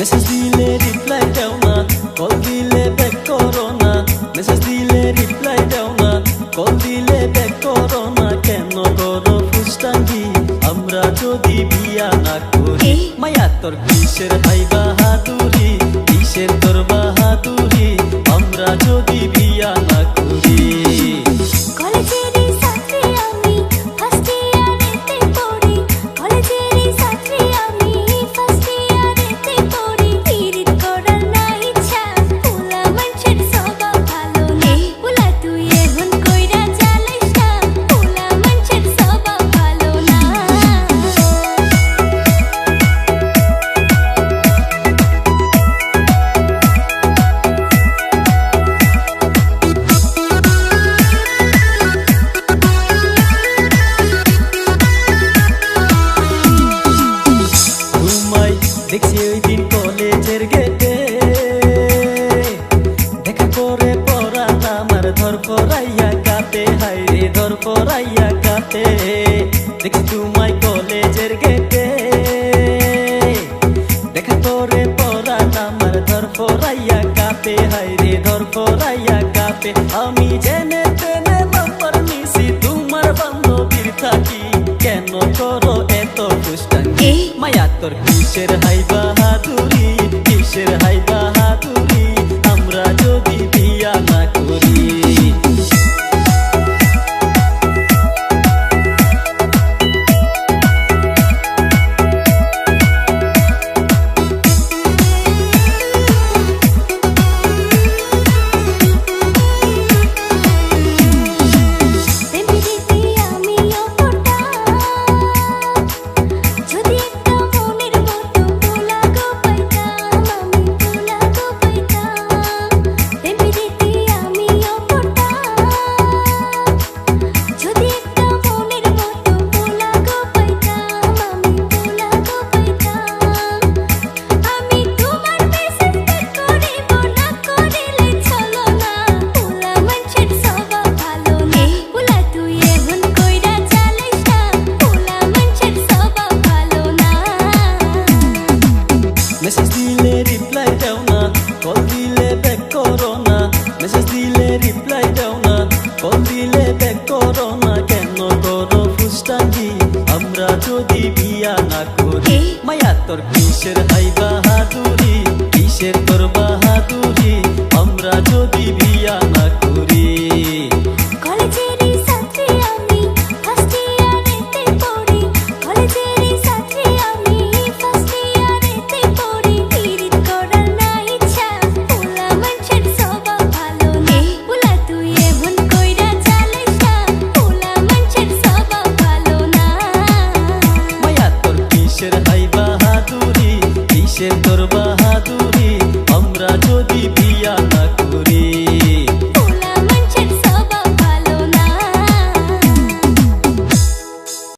Message দিলে reply দাও না, কল দিলে ব্যাক করো না। মেসেজ দিলে রিপ্লাই দাও না, কল দিলে ব্যাক করো না। কেন করো ফুসটাঙ্গি আমরা যদি বিয়া না করি? মায়া তোর কিসের হাই বাহাদুরি, কিসের তোর বাহাদুরি আমরা যদি বিয়া না করি? দেখছি ওই দিন কলেজের গেটে, দেখা করে পরান আমার ধর পরাইয়া কাটে, হাই রে ধর পরাইয়া কাটে। দেখছি তোমায় কলেজের গেটে, দেখা করে পরান আমার ধর পরাইয়া কাটে, হাই রে ধর পরাইয়া কাটে। আমি জেনে তেনে নাম্বার নিছি তোমার বান্ধবীর থাকি, কেন করো এত ফুসটাঙ্গি? মায়া তোর কিসের হাই বাহাদুরি, কিসের হাই বাহাদুরি আমরা যদি বিয়া না করি? মেসেজ দিলে রিপ্লাই দাও না, কল দিলে ব্যাক করো না। মেসেজ দিলে রিপ্লাই দাও না, কল দিলে ব্যাক করো না। কেন করো ফুসটাঙ্গি আমরা যদি বিয়া না করি? মায়া তোর কিসের হাই বাহাদুরি, কিসের তোর বাহাদুরি আমরা যদি বিয়া না করি? কিসের হাই বাহাদুরি, কিসের তোর